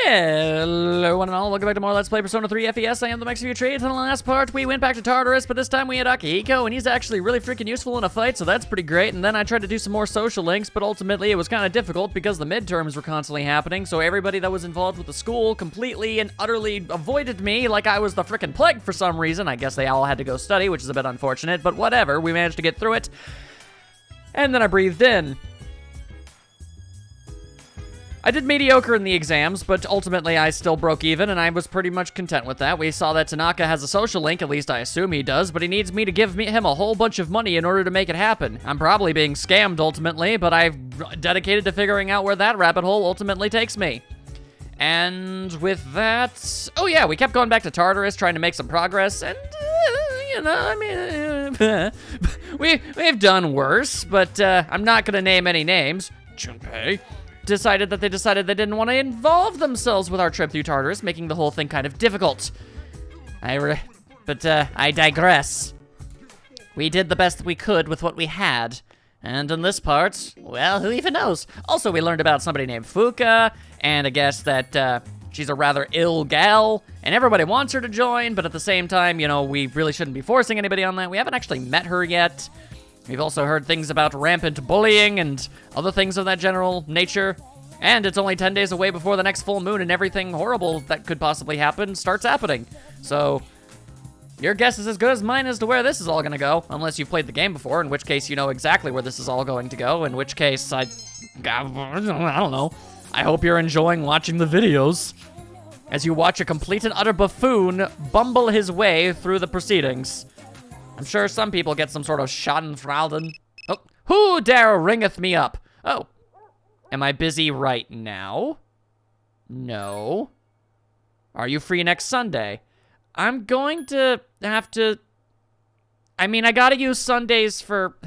Hello, one and all. Welcome back to more Let's Play Persona 3 FES. I am the Max of your trades. In the last part, we went back to Tartarus, but this time we had Akihiko, and he's actually really freaking useful in a fight, so that's pretty great. And then I tried to do some more social links, but ultimately it was kind of difficult because the midterms were constantly happening, so everybody that was involved with the school completely and utterly avoided me like I was the freaking plague for some reason. I guess they all had to go study, which is a bit unfortunate, but whatever. We managed to get through it. And then I breathed in. I did mediocre in the exams, but ultimately I still broke even, and I was pretty much content with that. We saw that Tanaka has a social link, at least I assume he does, but he needs me to give him a whole bunch of money in order to make it happen. I'm probably being scammed ultimately, but I've dedicated to figuring out where that rabbit hole ultimately takes me. And with that... Oh yeah, we kept going back to Tartarus, trying to make some progress, and, you know, I mean... we've done worse, but I'm not gonna name any names. Junpei decided they didn't want to involve themselves with our trip through Tartarus, making the whole thing kind of difficult. I digress. We did the best we could with what we had. And in this part, well, who even knows? Also, we learned about somebody named Fuka, and I guess that she's a rather ill gal, and everybody wants her to join, but at the same time, you know, we really shouldn't be forcing anybody on that. We haven't actually met her yet. We've also heard things about rampant bullying and other things of that general nature. And it's only 10 days away before the next full moon and everything horrible that could possibly happen starts happening. So, your guess is as good as mine as to where this is all gonna go, unless you've played the game before, in which case you know exactly where this is all going to go, in which case I don't know. I hope you're enjoying watching the videos as you watch a complete and utter buffoon bumble his way through the proceedings. I'm sure some people get some sort of schadenfreude. Oh, who dare ringeth me up? Oh, am I busy right now? No. Are you free next Sunday? I'm going to have to... I mean, I gotta use Sundays for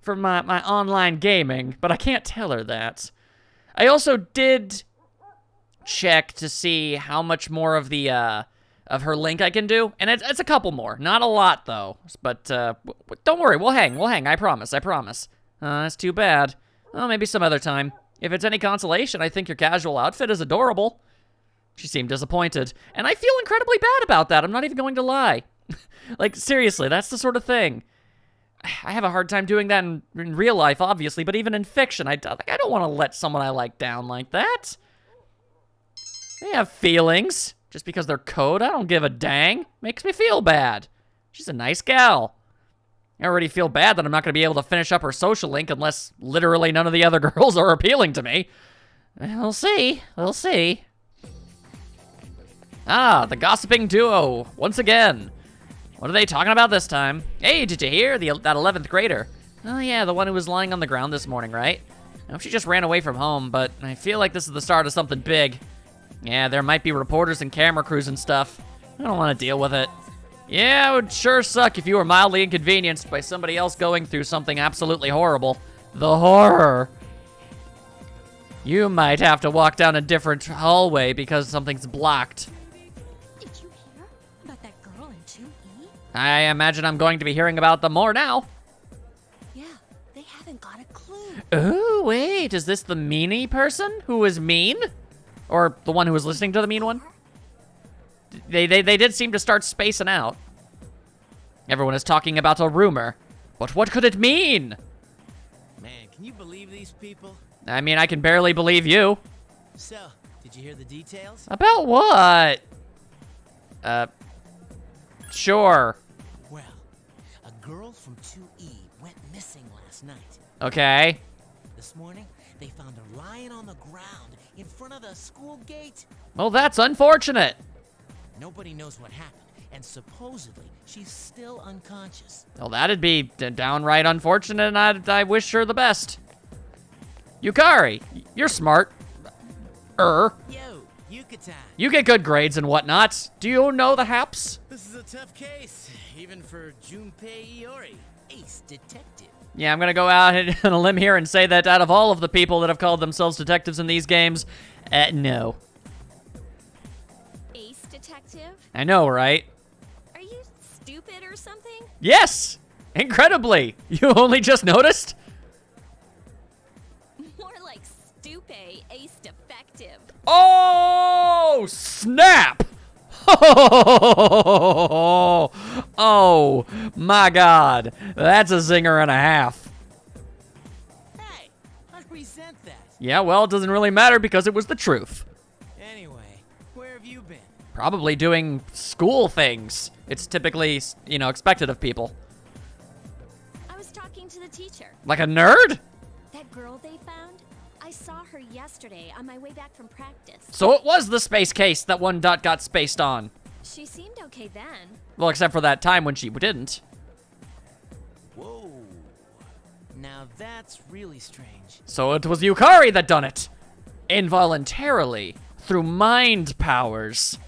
my online gaming, but I can't tell her that. I also did check to see how much more of the, of her link I can do, and it's a couple more. Not a lot, though, but don't worry, we'll hang, I promise. That's too bad. Well, maybe some other time. If it's any consolation, I think your casual outfit is adorable. She seemed disappointed, and I feel incredibly bad about that, I'm not even going to lie. Like, seriously, that's the sort of thing. I have a hard time doing that in real life, obviously, but even in fiction, I don't want to let someone I like down like that. They have feelings. Just because they're code, I don't give a dang. Makes me feel bad. She's a nice gal. I already feel bad that I'm not going to be able to finish up her social link unless literally none of the other girls are appealing to me. We'll see. We'll see. Ah, the gossiping duo. Once again. What are they talking about this time? Hey, did you hear? That 11th grader. Oh yeah, the one who was lying on the ground this morning, right? I hope she just ran away from home, but I feel like this is the start of something big. Yeah, there might be reporters and camera crews and stuff. I don't want to deal with it. Yeah, it would sure suck if you were mildly inconvenienced by somebody else going through something absolutely horrible. The horror. You might have to walk down a different hallway because something's blocked. Did you hear about that girl in 2E? I imagine I'm going to be hearing about them more now. Yeah, they haven't got a clue. Oh, wait, is this the meanie person who was mean? Or the one who was listening to the mean one? They did seem to start spacing out. Everyone is talking about a rumor. But what could it mean? Man, can you believe these people? I mean, I can barely believe you. So, did you hear the details? About what? Sure. Well, a girl from 2E went missing last night. Okay. This morning, they found her lying on the ground in front of the school gate. Well, that's unfortunate. Nobody knows what happened, and supposedly she's still unconscious. Well, that'd be downright unfortunate, and I wish her the best. Yukari, you're smart. Yo, Yucatan. You get good grades and whatnot. Do you know the haps? This is a tough case, even for Junpei Iori, ace detective. Yeah, I'm gonna go out on a limb here and say that out of all of the people that have called themselves detectives in these games, no. Ace detective? I know, right? Are you stupid or something? Yes! Incredibly! You only just noticed? More like stupe, very ace defective. Oh, snap! Oh, my God. That's a zinger and a half. Hey, I resent that. Yeah, well, it doesn't really matter because it was the truth. Anyway, where have you been? Probably doing school things. It's typically, expected of people. I was talking to the teacher. Like a nerd? That girl they found? I saw her yesterday on my way back from practice. So it was the space case that one dot got spaced on. She seemed okay then. Well, except for that time when she didn't. Whoa. Now that's really strange. So it was Yukari that done it. Involuntarily. Through mind powers.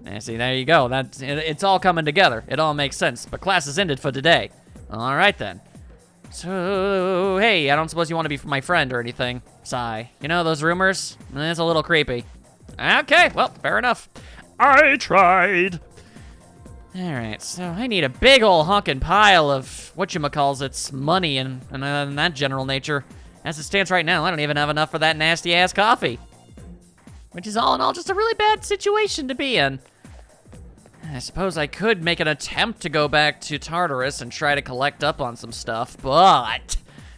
Yeah, see, there you go. It's all coming together. It all makes sense. But class is ended for today. All right, then. So, hey, I don't suppose you want to be my friend or anything. Sigh. You know those rumors? It's a little creepy. Okay, well, fair enough. I tried. All right, so I need a big ol' honkin' pile of whatchamacallits money and that general nature. As it stands right now, I don't even have enough for that nasty-ass coffee. Which is all in all just a really bad situation to be in. I suppose I could make an attempt to go back to Tartarus and try to collect up on some stuff, but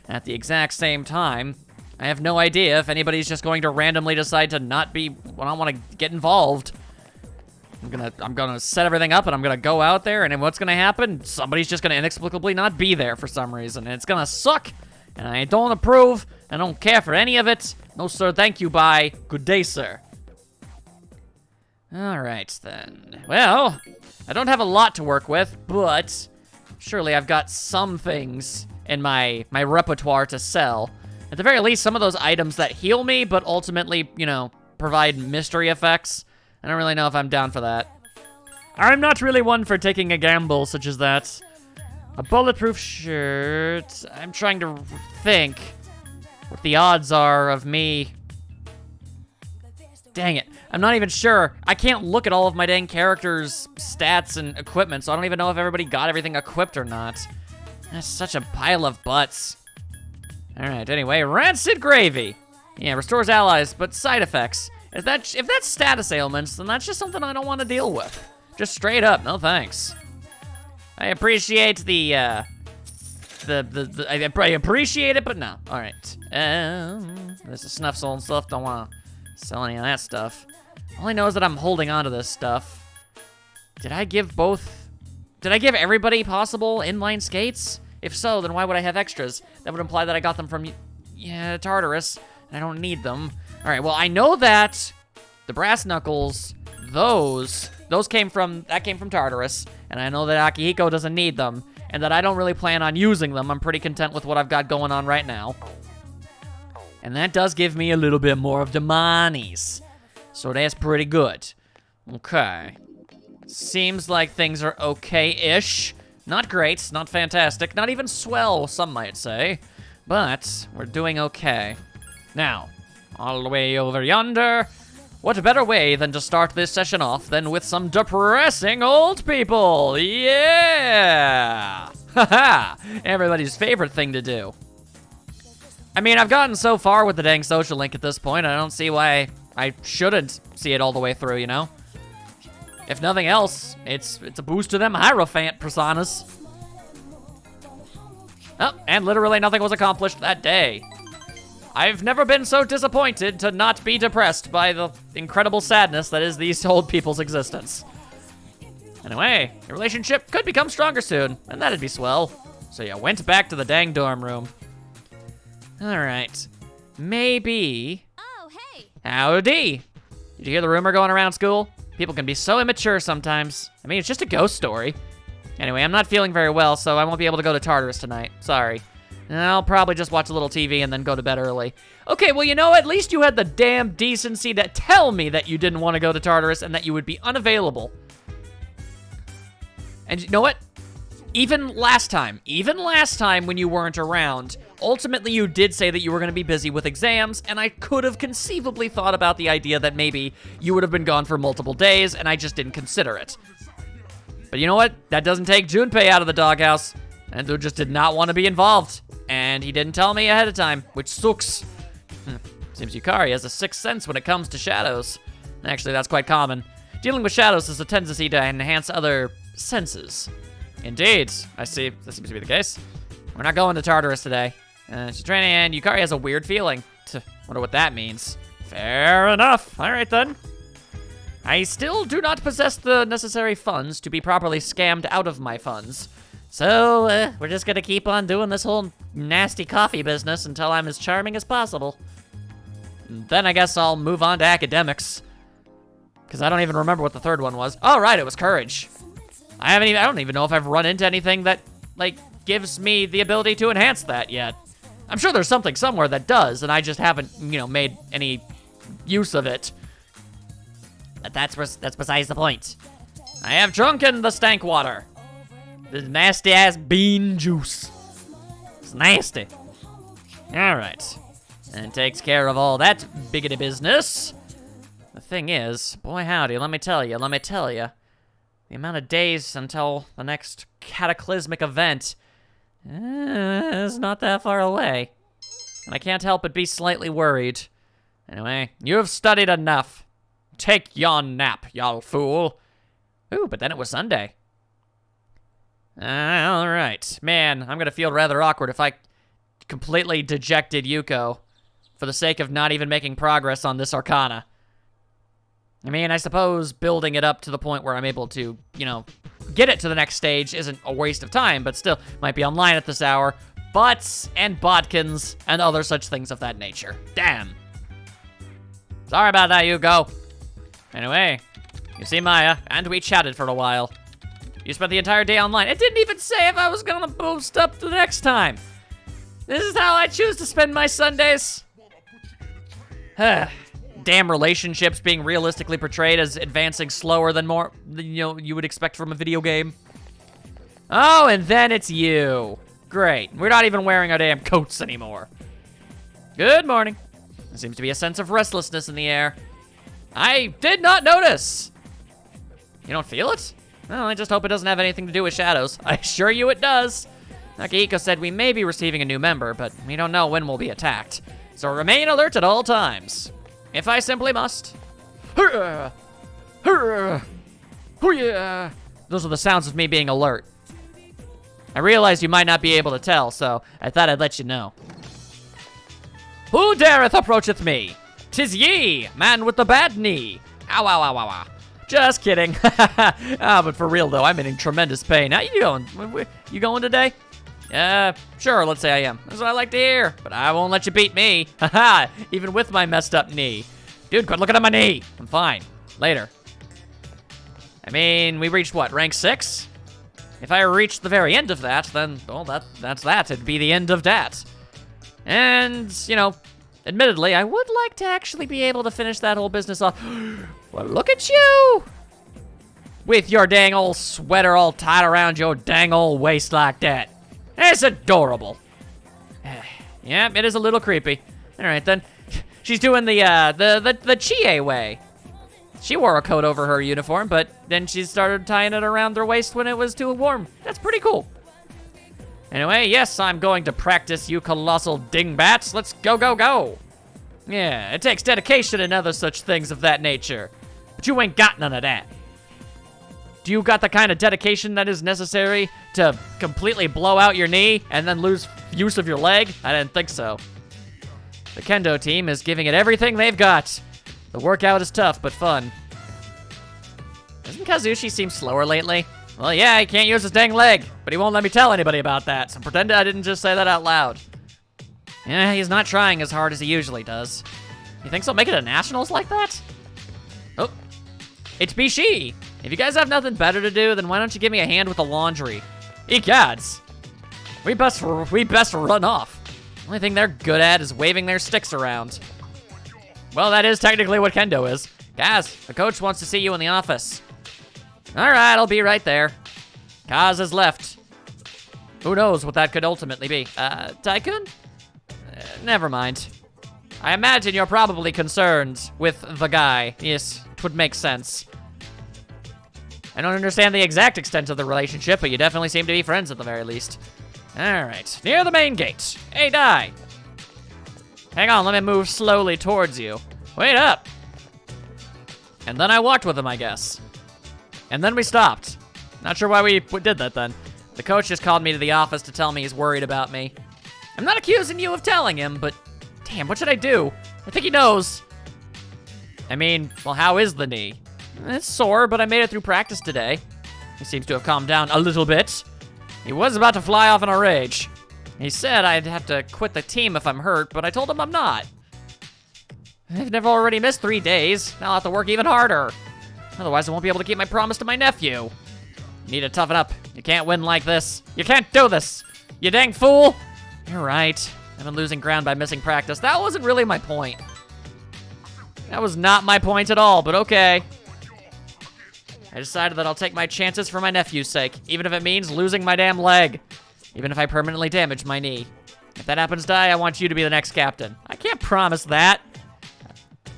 at the exact same time, I have no idea if anybody's just going to randomly decide to not want to get involved. I'm gonna set everything up and I'm gonna go out there, and then what's gonna happen? Somebody's just gonna inexplicably not be there for some reason, and it's gonna suck, and I don't approve, I don't care for any of it. No sir, thank you, bye. Good day, sir. All right, then. Well, I don't have a lot to work with, but surely I've got some things in my repertoire to sell. At the very least, some of those items that heal me, but ultimately, provide mystery effects. I don't really know if I'm down for that. I'm not really one for taking a gamble such as that. A bulletproof shirt. I'm trying to think what the odds are of me. Dang it. I'm not even sure. I can't look at all of my dang characters' stats and equipment, so I don't even know if everybody got everything equipped or not. That's such a pile of butts. Alright, anyway, rancid gravy. Yeah, restores allies, but side effects. If that's status ailments, then that's just something I don't want to deal with. Just straight up, no thanks. I appreciate I appreciate it, but no. Alright. There's a snuff soul and stuff, don't want to sell any of that stuff. All I know is that I'm holding on to this stuff. Did I give everybody possible inline skates? If so, then why would I have extras? That would imply that I got them from, Tartarus, and I don't need them. All right, well, I know that the brass knuckles, that came from Tartarus, and I know that Akihiko doesn't need them, and that I don't really plan on using them. I'm pretty content with what I've got going on right now. And that does give me a little bit more of the monies. So that's pretty good. Okay. Seems like things are okay-ish. Not great, not fantastic, not even swell, some might say. But we're doing okay. Now, all the way over yonder, what better way than to start this session off than with some depressing old people? Yeah! Haha! Everybody's favorite thing to do. I mean, I've gotten so far with the dang social link at this point, I don't see why I shouldn't see it all the way through, If nothing else, it's a boost to them Hierophant personas. Oh, and literally nothing was accomplished that day. I've never been so disappointed to not be depressed by the incredible sadness that is these old people's existence. Anyway, your relationship could become stronger soon, and that'd be swell. So you went back to the dang dorm room. All right, maybe. Oh, hey. Howdy. Did you hear the rumor going around school? People can be so immature sometimes. I mean, it's just a ghost story. Anyway, I'm not feeling very well, so I won't be able to go to Tartarus tonight. Sorry. I'll probably just watch a little TV and then go to bed early. Okay, well, at least you had the damn decency to tell me that you didn't want to go to Tartarus and that you would be unavailable. And you know what? Even last time when you weren't around, ultimately you did say that you were going to be busy with exams, and I could have conceivably thought about the idea that maybe you would have been gone for multiple days, and I just didn't consider it. But you know what? That doesn't take Junpei out of the doghouse. Endo just did not want to be involved, and he didn't tell me ahead of time, which sucks. Seems Yukari has a sixth sense when it comes to shadows. Actually, that's quite common. Dealing with shadows is a tendency to enhance other senses. Indeed, I see. That seems to be the case. We're not going to Tartarus today. She's training, and Yukari has a weird feeling. Wonder what that means. Fair enough. All right, then. I still do not possess the necessary funds to be properly scammed out of my funds. So, we're just gonna keep on doing this whole nasty coffee business until I'm as charming as possible. And then I guess I'll move on to academics. Because I don't even remember what the third one was. Oh, right, it was courage. I don't even know if I've run into anything that, like, gives me the ability to enhance that yet. I'm sure there's something somewhere that does, and I just haven't, made any use of it. But that's besides the point. I have drunken the stank water. This nasty-ass bean juice. It's nasty. All right. And takes care of all that biggity business. The thing is, boy howdy, let me tell you, the amount of days until the next cataclysmic event is not that far away. And I can't help but be slightly worried. Anyway, you've studied enough. Take yon nap, y'all fool. Ooh, but then it was Sunday. All right. Man, I'm gonna feel rather awkward if I completely dejected Yuko for the sake of not even making progress on this Arcana. I mean, I suppose building it up to the point where I'm able to, get it to the next stage isn't a waste of time, but still might be online at this hour. Butts and bodkins and other such things of that nature. Damn. Sorry about that, Yuko. Anyway, you see Maya, and we chatted for a while. You spent the entire day online. It didn't even say if I was gonna boost up the next time. This is how I choose to spend my Sundays. Damn relationships being realistically portrayed as advancing slower than you would expect from a video game. Oh, and then it's you. Great. We're not even wearing our damn coats anymore. Good morning. There seems to be a sense of restlessness in the air. I did not notice. You don't feel it? Well, I just hope it doesn't have anything to do with shadows. I assure you it does. Nakihiko said we may be receiving a new member, but we don't know when we'll be attacked. So remain alert at all times. If I simply must. Hurrah! Hurrah! Hoo-yeah! Those are the sounds of me being alert. I realized you might not be able to tell, so I thought I'd let you know. Who dareth approacheth me? 'Tis ye, man with the bad knee. Ow, ow, ow, ow, ow. Just kidding. But for real though, I'm in tremendous pain. How you going? You going today? Sure, let's say I am. That's what I like to hear, but I won't let you beat me. Haha, even with my messed up knee. Dude, quit looking at my knee. I'm fine. Later. I mean, we reached what, rank 6? If I reached the very end of that, then, well, that's that. It'd be the end of that. And, admittedly, I would like to actually be able to finish that whole business off. Well, look at you! With your dang old sweater all tied around your dang old waist like that. It's adorable. Yeah, it is a little creepy. All right, then. She's doing the Chie way. She wore a coat over her uniform, but then she started tying it around her waist when it was too warm. That's pretty cool. Anyway, yes, I'm going to practice, you colossal dingbats. Let's go, go, go. Yeah, it takes dedication and other such things of that nature. But you ain't got none of that. Do you got the kind of dedication that is necessary to completely blow out your knee and then lose use of your leg? I didn't think so. The Kendo team is giving it everything they've got. The workout is tough, but fun. Doesn't Kazushi seem slower lately? Well, yeah, he can't use his dang leg, but he won't let me tell anybody about that, so pretend I didn't just say that out loud. Yeah, he's not trying as hard as he usually does. You think he'll make it to nationals like that? Oh, it's Bishi. If you guys have nothing better to do, then why don't you give me a hand with the laundry? Egads! We best run off. The only thing they're good at is waving their sticks around. Well, that is technically what Kendo is. Kaz, the coach wants to see you in the office. All right, I'll be right there. Kaz has left. Who knows what that could ultimately be? Tycoon? Never mind. I imagine you're probably concerned with the guy. Yes, it would make sense. I don't understand the exact extent of the relationship, but you definitely seem to be friends at the very least. All right, near the main gate. Hey, Dai. Hang on, let me move slowly towards you. Wait up. And then I walked with him, I guess. And then we stopped. Not sure why we did that then. The coach just called me to the office to tell me he's worried about me. I'm not accusing you of telling him, but damn, what should I do? I think he knows. I mean, well, how is the knee? It's sore, but I made it through practice today. He seems to have calmed down a little bit. He was about to fly off in a rage. He said I'd have to quit the team if I'm hurt, but I told him I'm not. I've never already missed 3 days. Now I'll have to work even harder. Otherwise, I won't be able to keep my promise to my nephew. You need to toughen up. You can't win like this. You can't do this. You dang fool. You're right. I've been losing ground by missing practice. That wasn't really my point. That was not my point at all, but okay. I decided that I'll take my chances for my nephew's sake, even if it means losing my damn leg. Even if I permanently damage my knee. If that happens, Di, I want you to be the next captain. I can't promise that.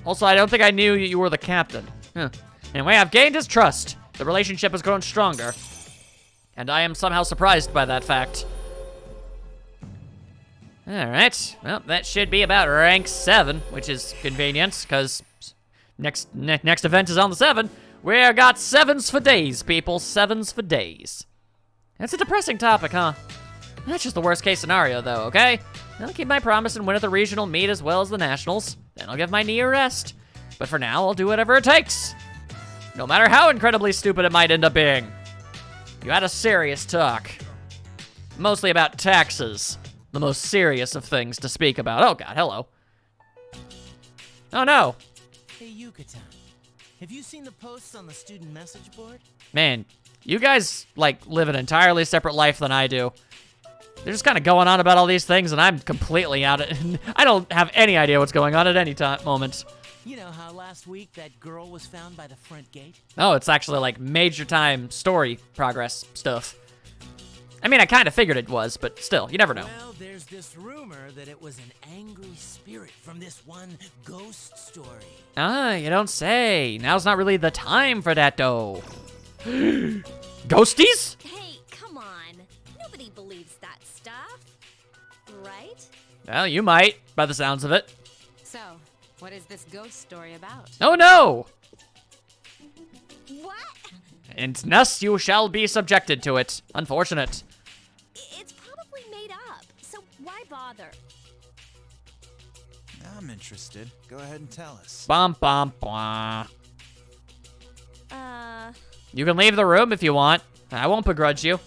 Also, I don't think I knew you were the captain. Anyway, I've gained his trust. The relationship has grown stronger. And I am somehow surprised by that fact. Alright, well, that should be about rank 7, which is convenient, because next event is on the 7. We got 7s for days, people. 7s for days. That's a depressing topic, huh? That's just the worst case scenario, though, okay? I'll keep my promise and win at the regional meet as well as the nationals. Then I'll give my knee a rest. But for now, I'll do whatever it takes. No matter how incredibly stupid it might end up being. You had a serious talk. Mostly about taxes. The most serious of things to speak about. Oh god, hello. Oh no. Hey, Yucatan. Have you seen the posts on the student message board? Man, you guys, like, live an entirely separate life than I do. They're just kind of going on about all these things, and I'm completely out of... I don't have any idea what's going on at any moment. You know how last week that girl was found by the front gate? Oh, it's actually, like, major time story progress stuff. I mean, I kind of figured it was, but still, you never know. Well, there's this rumor that it was an angry spirit from this one ghost story. Ah, you don't say. Now's not really the time for that, though. Ghosties? Hey, come on. Nobody believes that stuff. Right? Well, you might, by the sounds of it. So, what is this ghost story about? Oh, no! What? And thus you shall be subjected to it. Unfortunate. It's probably made up, so why bother? I'm interested. Go ahead and tell us. Bum, bum, blah. You can leave the room if you want. I won't begrudge you.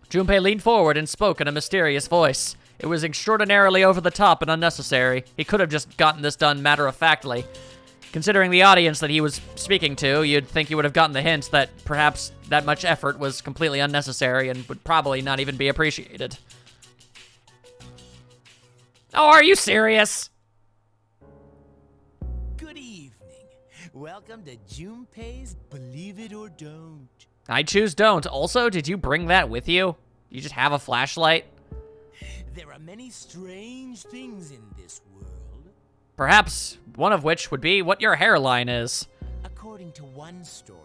Junpei leaned forward and spoke in a mysterious voice. It was extraordinarily over the top and unnecessary. He could have just gotten this done matter-of-factly. Considering the audience that he was speaking to, you'd think he would have gotten the hint that perhaps that much effort was completely unnecessary and would probably not even be appreciated. Oh, are you serious? Good evening. Welcome to Junpei's Believe It or Don't. I choose don't. Also, did you bring that with you? You just have a flashlight? There are many strange things in this world. Perhaps one of which would be what your hairline is. According to one story,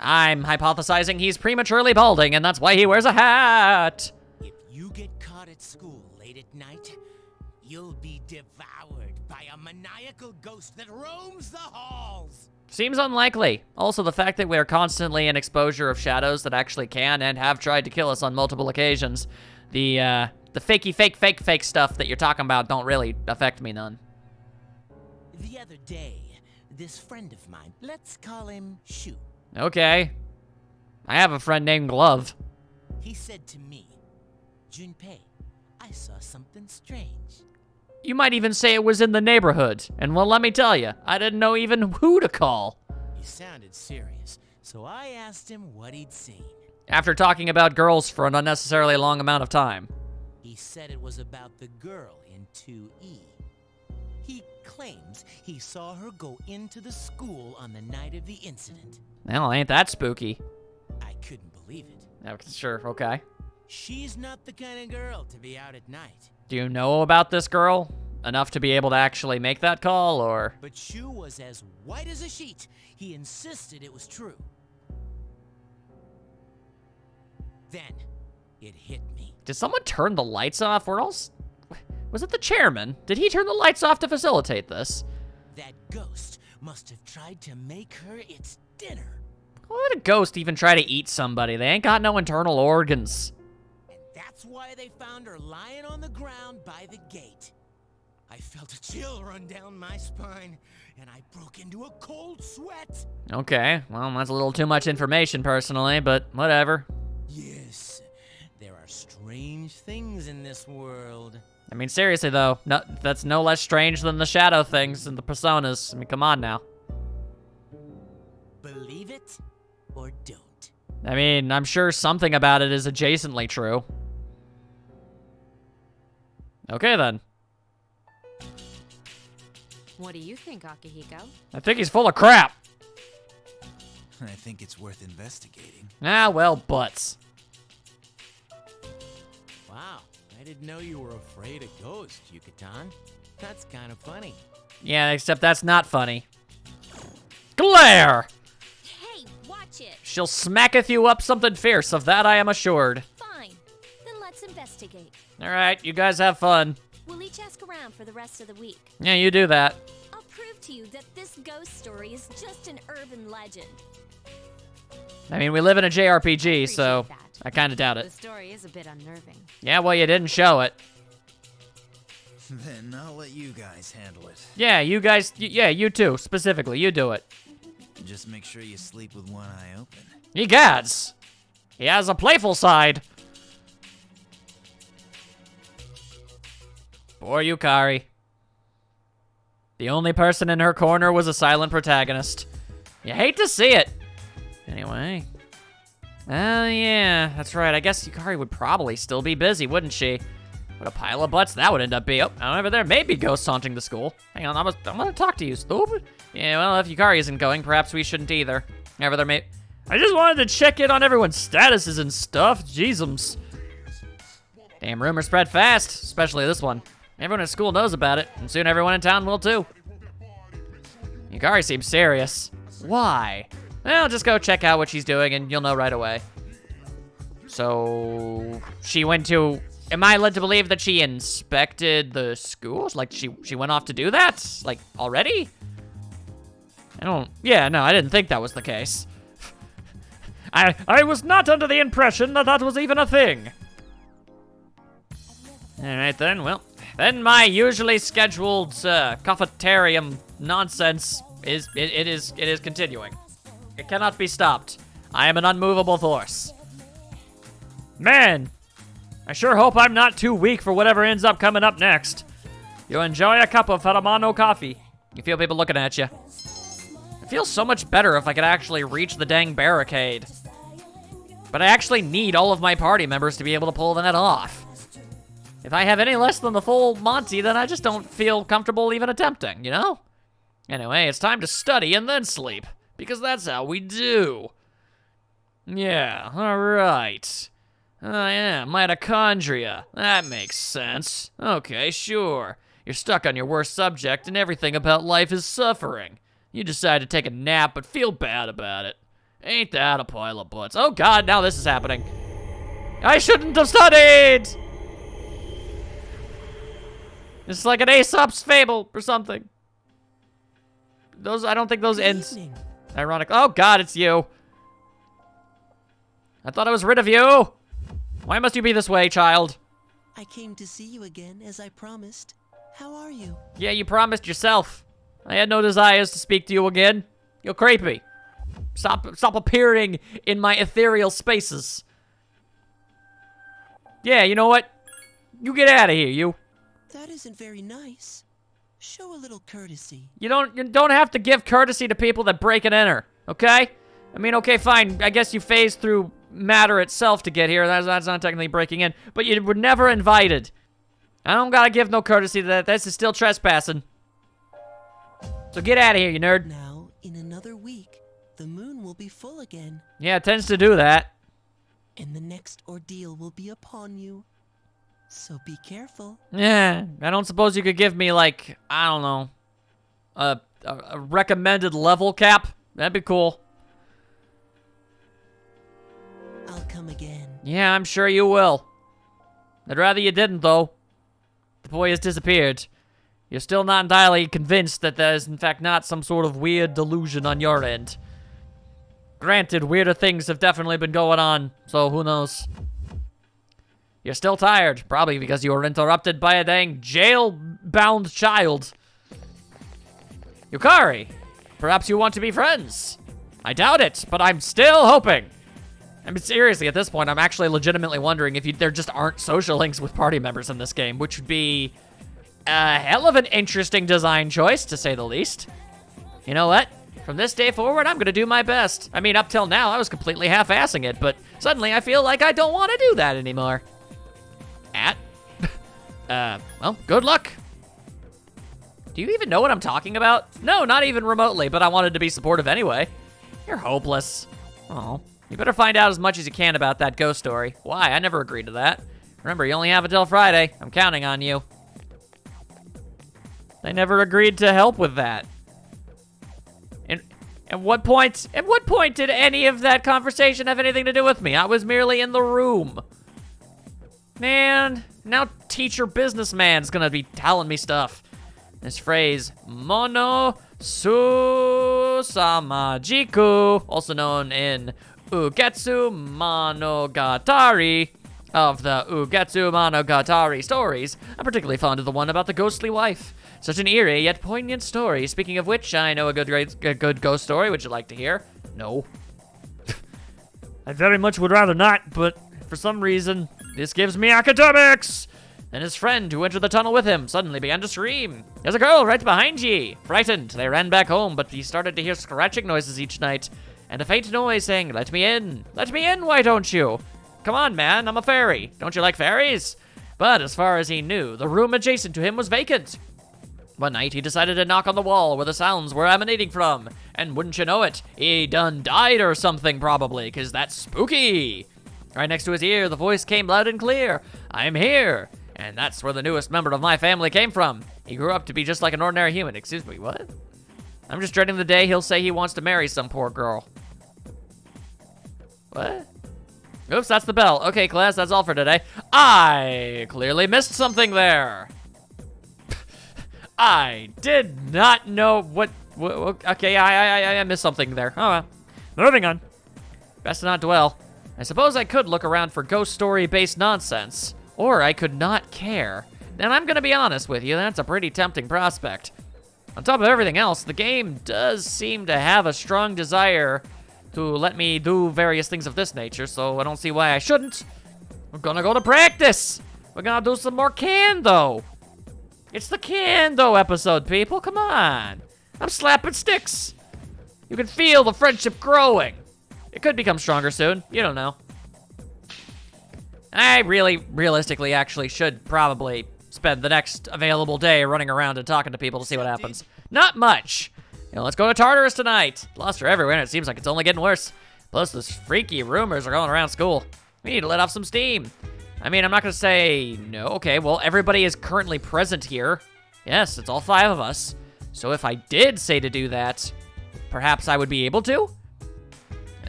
I'm hypothesizing he's prematurely balding, and that's why he wears a hat. if you get caught at school late at night, you'll be devoured by a maniacal ghost that roams the halls. Seems unlikely. Also, the fact that we're constantly in exposure of shadows that actually can and have tried to kill us on multiple occasions. The fakey fake stuff that you're talking about don't really affect me none. The other day, this friend of mine, let's call him Shu, Okay. I have a friend named Glove. he said to me, Junpei, I saw something strange. You might even say it was in the neighborhood. And well, let me tell you, I didn't know even who to call. He sounded serious, so I asked him what he'd seen. After talking about girls for an unnecessarily long amount of time. He said it was about the girl in 2E. He claims he saw her go into the school on the night of the incident. Well, ain't that spooky. I couldn't believe it. Sure, okay. She's not the kind of girl to be out at night. Do you know about this girl? Enough to be able to actually make that call, or? But Shu was as white as a sheet. He insisted it was true. Then, it hit me. Did someone turn the lights off? Was it the chairman? Did he turn the lights off to facilitate this? That ghost must have tried to make her its dinner. Why would a ghost even try to eat somebody? They ain't got no internal organs. And that's why they found her lying on the ground by the gate. I felt a chill run down my spine, and I broke into a cold sweat. Okay, well, that's a little too much information personally, but whatever. Yes, there are strange things in this world. I mean, seriously though, no, that's no less strange than the shadow things and the personas. I mean, come on now. Believe it or don't. I mean, I'm sure something about it is adjacently true. Okay then. What do you think, Akihiko? I think he's full of crap. I think it's worth investigating. Ah, well, butts. Wow, I didn't know you were afraid of ghosts, Yucatan. That's kind of funny. Yeah, except that's not funny. Glare! Hey, watch it. She'll smacketh you up something fierce, of that I am assured. Fine. Then let's investigate. Alright, you guys have fun. We'll each ask around for the rest of the week. Yeah, you do that. I'll prove to you that this ghost story is just an urban legend. I mean, we live in a JRPG, so Appreciate that. I kinda doubt The it. story is a bit unnerving. Yeah, well, you didn't show it. Then I'll let you guys handle it. Yeah, you guys, yeah, you too, specifically, you do it. Just make sure you sleep with one eye open. He gads. He has a playful side. Poor Yukari. The only person in her corner was a silent protagonist. You hate to see it. Anyway. Yeah, that's right. I guess Yukari would probably still be busy, wouldn't she? What a pile of butts that would end up being. Oh, however, there may be ghosts haunting the school. Hang on, I'm gonna talk to you, stupid. Yeah, well, if Yukari isn't going, perhaps we shouldn't either. However, there may... I just wanted to check in on everyone's statuses and stuff. Jeezums. Damn, rumors spread fast, especially this one. Everyone at school knows about it, and soon everyone in town will too. Yukari seems serious. Why? Well, just go check out what she's doing and you'll know right away. So, she went to... Am I led to believe that she inspected the schools? Like, she went off to do that? Like, already? Yeah, no, I didn't think that was the case. I was not under the impression that that was even a thing. Alright then, well, then my usually scheduled cafeterium nonsense is continuing. It cannot be stopped. I am an unmovable force. Man, I sure hope I'm not too weak for whatever ends up coming up next. You enjoy a cup of Faramano coffee. You feel people looking at you. It feels so much better if I could actually reach the dang barricade. But I actually need all of my party members to be able to pull that off. If I have any less than the full Monty, then I just don't feel comfortable even attempting, you know? Anyway, it's time to study and then sleep, because that's how we do. Yeah, alright. Yeah, mitochondria. That makes sense. Okay, sure. You're stuck on your worst subject and everything about life is suffering. You decide to take a nap but feel bad about it. Ain't that a pile of butts? Oh god, now this is happening. I shouldn't have studied! It's like an Aesop's fable or something. I don't think those ends. Ironic. Oh god, it's you. I thought I was rid of you. Why must you be this way, child? I came to see you again, as I promised. How are you? Yeah, you promised yourself. I had no desires to speak to you again. You're creepy. Stop appearing in my ethereal spaces. Yeah, you know what? You get out of here, you. That isn't very nice. Show a little courtesy. You don't have to give courtesy to people that break and enter, okay? I mean, okay, fine. I guess you phased through matter itself to get here. That's not technically breaking in, but you were never invited. I don't gotta give no courtesy to that. This is still trespassing. So get out of here, you nerd. Now, in another week, the moon will be full again, Yeah, it tends to do that. and the next ordeal will be upon you. So be careful. Yeah, I don't suppose you could give me, like, I don't know, a recommended level cap? That'd be cool. I'll come again. Yeah, I'm sure you will. I'd rather you didn't, though. The boy has disappeared. You're still not entirely convinced that there is, in fact, not some sort of weird delusion on your end. Granted, weirder things have definitely been going on, so who knows? You're still tired, probably because you were interrupted by a dang jail-bound child. Yukari, perhaps you want to be friends? I doubt it, but I'm still hoping. I mean, seriously, at this point, I'm actually legitimately wondering if there just aren't social links with party members in this game, which would be a hell of an interesting design choice, to say the least. You know what? From this day forward, I'm gonna do my best. I mean, up till now, I was completely half-assing it, but suddenly I feel like I don't want to do that anymore. Well, good luck. Do you even know what I'm talking about? No, not even remotely, but I wanted to be supportive anyway. You're hopeless. Oh, you better find out as much as you can about that ghost story. Why? I never agreed to that. Remember, you only have until Friday. I'm counting on you. They never agreed to help with that. And at what point did any of that conversation have anything to do with me? I was merely in the room. Man, now teacher businessman's gonna be telling me stuff. This phrase, mono susamajiku, also known in Ugetsu Monogatari, of the Ugetsu Monogatari stories, I'm particularly fond of the one about the ghostly wife. Such an eerie yet poignant story. Speaking of which, I know a good ghost story. Would you like to hear? No. I very much would rather not, but for some reason, this gives me academics! Then his friend, who entered the tunnel with him, suddenly began to scream. There's a girl right behind ye! Frightened, they ran back home, but he started to hear scratching noises each night, and a faint noise saying, "Let me in! Let me in, why don't you? Come on, man, I'm a fairy. Don't you like fairies?" But as far as he knew, the room adjacent to him was vacant. One night, he decided to knock on the wall where the sounds were emanating from, and wouldn't you know it, he done died or something probably, 'cause that's spooky! Right next to his ear, the voice came loud and clear. I'm here. And that's where the newest member of my family came from. He grew up to be just like an ordinary human. Excuse me, what? I'm just dreading the day he'll say he wants to marry some poor girl. What? Oops, that's the bell. Okay, class, that's all for today. I clearly missed something there. I did not know what okay, I missed something there. Oh, well. Moving on. Best to not dwell. I suppose I could look around for ghost story-based nonsense, or I could not care. And I'm gonna be honest with you, that's a pretty tempting prospect. On top of everything else, the game does seem to have a strong desire to let me do various things of this nature, so I don't see why I shouldn't. We're gonna go to practice. We're gonna do some more Kendo. It's the Kendo episode, people, come on. I'm slapping sticks. You can feel the friendship growing. It could become stronger soon, you don't know. I realistically, actually should probably spend the next available day running around and talking to people to see what happens. Not much. You know, let's go to Tartarus tonight. Lost her everywhere, and it seems like it's only getting worse. Plus, those freaky rumors are going around school. We need to let off some steam. I mean, I'm not gonna say no. Okay, well, everybody is currently present here. Yes, it's all 5 of us. So if I did say to do that, perhaps I would be able to?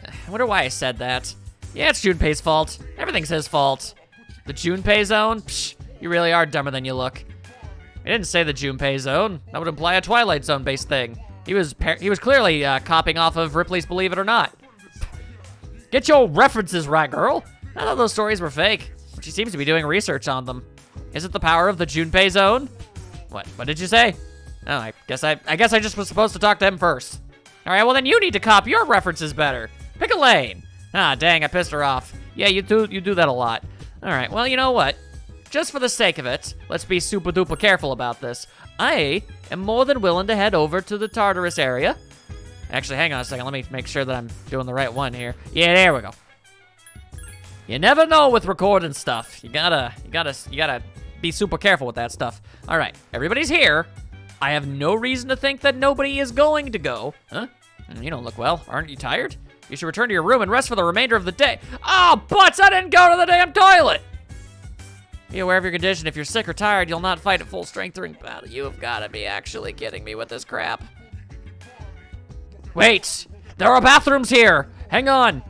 I wonder why I said that. Yeah, it's Junpei's fault. Everything's his fault. The Junpei zone? Psh, you really are dumber than you look. I didn't say the Junpei zone. That would imply a Twilight Zone-based thing. He was clearly copying off of Ripley's Believe It or Not. Get your references right, girl. I thought those stories were fake. She seems to be doing research on them. Is it the power of the Junpei zone? What did you say? Oh, I guess I just was supposed to talk to him first. All right, well then you need to cop your references better. Pick a lane. Ah, dang, I pissed her off. Yeah, you do that a lot. All right, well, you know what? Just for the sake of it, let's be super duper careful about this. I am more than willing to head over to the Tartarus area. Actually, hang on a second. Let me make sure that I'm doing the right one here. Yeah, there we go. You never know with recording stuff. You gotta be super careful with that stuff. All right, everybody's here. I have no reason to think that nobody is going to go. Huh? You don't look well. Aren't you tired? You should return to your room and rest for the remainder of the day. Oh, butts, I didn't go to the damn toilet. Be aware of your condition. If you're sick or tired, you'll not fight at full strength during battle. You have got to be actually kidding me with this crap. Wait, there are bathrooms here. Hang on.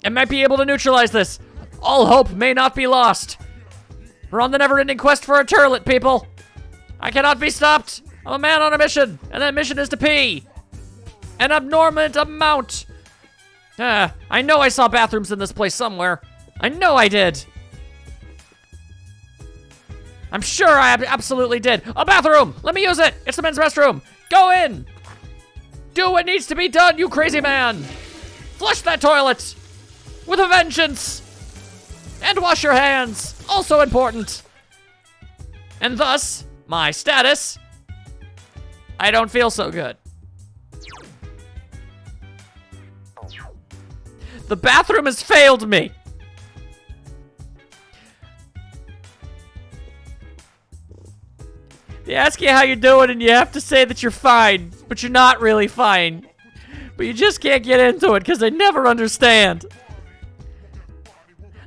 I might be able to neutralize this. All hope may not be lost. We're on the never-ending quest for a turlet, people. I cannot be stopped. I'm a man on a mission, and that mission is to pee. An abnormal amount. I know I saw bathrooms in this place somewhere. I know I did. I'm sure I absolutely did. A bathroom! Let me use it! It's the men's restroom! Go in! Do what needs to be done, you crazy man! Flush that toilet! With a vengeance! And wash your hands! Also important! And thus, my status... I don't feel so good. The bathroom has failed me! They ask you how you're doing and you have to say that you're fine, but you're not really fine. But you just can't get into it because they never understand.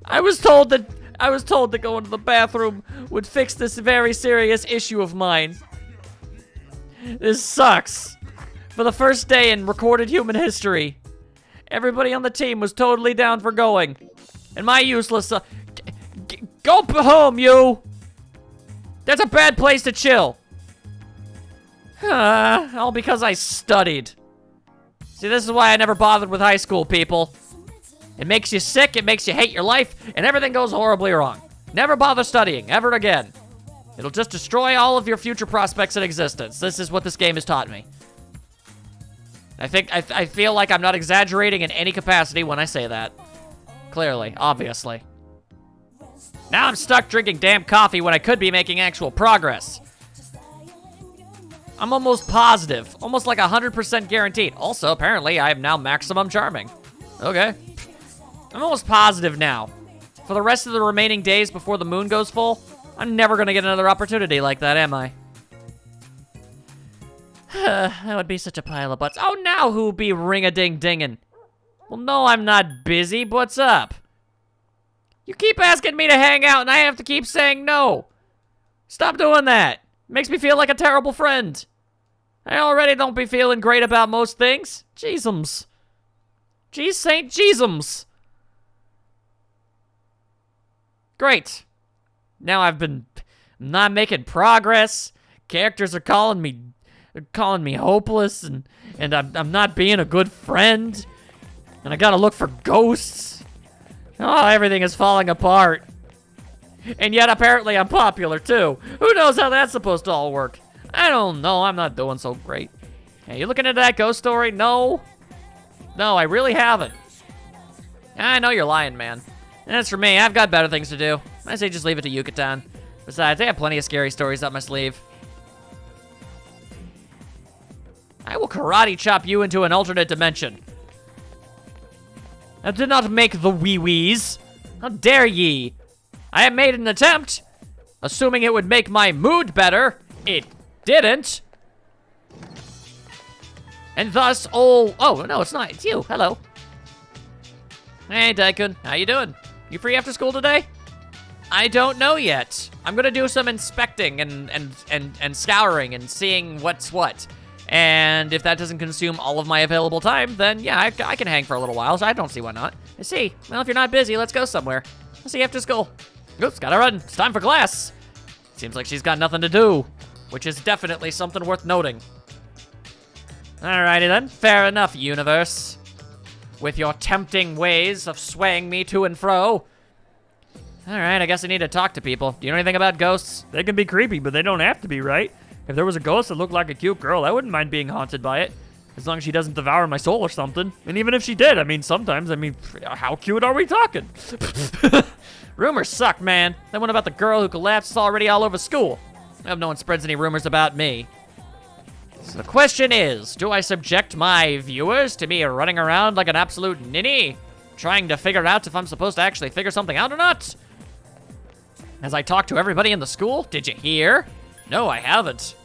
I was told that going to the bathroom would fix this very serious issue of mine. This sucks. For the first day in recorded human history, everybody on the team was totally down for going. And my useless go home, you! That's a bad place to chill. All because I studied. See, this is why I never bothered with high school, people. It makes you sick, it makes you hate your life, and everything goes horribly wrong. Never bother studying, ever again. It'll just destroy all of your future prospects in existence. This is what this game has taught me. I feel like I'm not exaggerating in any capacity when I say that. Clearly, obviously. Now I'm stuck drinking damn coffee when I could be making actual progress. I'm almost positive, almost like 100% guaranteed. Also, apparently, I am now maximum charming. Okay. I'm almost positive now. For the rest of the remaining days before the moon goes full, I'm never gonna get another opportunity like that, am I? That would be such a pile of butts. Oh, now who'll be ring-a-ding-dinging? Well, no, I'm not busy. What's up? You keep asking me to hang out, and I have to keep saying no. Stop doing that. Makes me feel like a terrible friend. I already don't be feeling great about most things. Jeezums. Jeez Saint Jeezums. Great. Now I've been not making progress. Characters are calling me hopeless, and I'm not being a good friend. And I gotta look for ghosts. Oh, everything is falling apart. And yet, apparently, I'm popular, too. Who knows how that's supposed to all work? I don't know. I'm not doing so great. Hey, you looking into that ghost story? No. No, I really haven't. I know you're lying, man. And as for me, I've got better things to do. I say just leave it to Yucatan. Besides, I have plenty of scary stories up my sleeve. I will karate chop you into an alternate dimension. I did not make the wee-wees. How dare ye? I have made an attempt, assuming it would make my mood better. It didn't. And thus, oh no, it's not. It's you. Hello. Hey, Daikun. How you doing? You free after school today? I don't know yet. I'm gonna do some inspecting and scouring and seeing what's what. And if that doesn't consume all of my available time, then yeah, I can hang for a little while, so I don't see why not. I see. Well, if you're not busy, let's go somewhere. I'll see you after school. Oops, gotta run. It's time for class. Seems like she's got nothing to do, which is definitely something worth noting. Alrighty then, fair enough, universe. With your tempting ways of swaying me to and fro. Alright, I guess I need to talk to people. Do you know anything about ghosts? They can be creepy, but they don't have to be, right? If there was a ghost that looked like a cute girl, I wouldn't mind being haunted by it. As long as she doesn't devour my soul or something. And even if she did, I mean, sometimes, how cute are we talking? Rumors suck, man. That one about the girl who collapsed is already all over school. I hope no one spreads any rumors about me. So the question is, do I subject my viewers to me running around like an absolute ninny? Trying to figure out if I'm supposed to actually figure something out or not? As I talk to everybody in the school, did you hear? No, I haven't.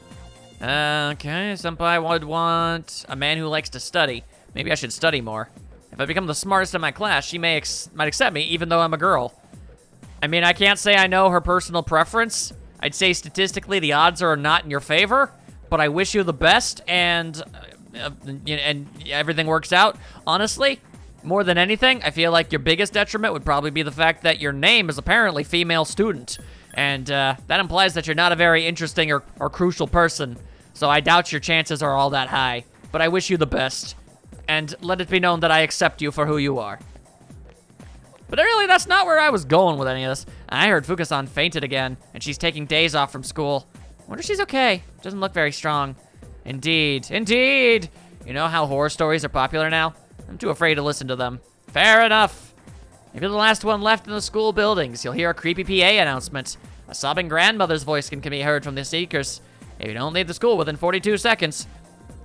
Okay, senpai would want a man who likes to study. Maybe I should study more. If I become the smartest in my class, she might accept me, even though I'm a girl. I mean, I can't say I know her personal preference. I'd say statistically the odds are not in your favor, but I wish you the best, and everything works out. Honestly, more than anything, I feel like your biggest detriment would probably be the fact that your name is apparently female student. And that implies that you're not a very interesting or crucial person. So I doubt your chances are all that high. But I wish you the best. And let it be known that I accept you for who you are. But really, that's not where I was going with any of this. I heard Fuka-san fainted again, and she's taking days off from school. Wonder if she's okay. Doesn't look very strong. Indeed, indeed. You know how horror stories are popular now? I'm too afraid to listen to them. Fair enough. If you're the last one left in the school buildings, you'll hear a creepy PA announcement. A sobbing grandmother's voice can be heard from the speakers. If you don't leave the school within 42 seconds,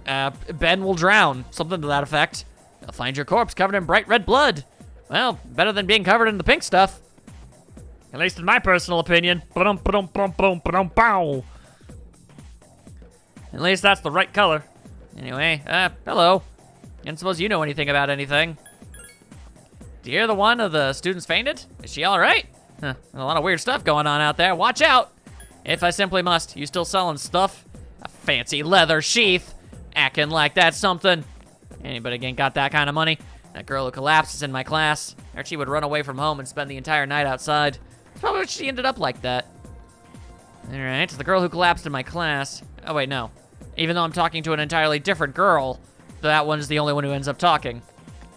Ben will drown. Something to that effect. They'll find your corpse covered in bright red blood. Well, better than being covered in the pink stuff. At least in my personal opinion. Ba-dum-ba-dum-bum-bum-ba-dum-pow. At least that's the right color. Anyway, hello. Didn't suppose you know anything about anything. Do you hear the one of the students fainted? Is she all right? Huh, a lot of weird stuff going on out there. Watch out! If I simply must, you still selling stuff? A fancy leather sheath. Acting like that's something. Anybody again got that kind of money? That girl who collapses in my class. Or she would run away from home and spend the entire night outside. That's probably what she ended up like that. Alright, the girl who collapsed in my class. Oh wait, no. Even though I'm talking to an entirely different girl, that one's the only one who ends up talking.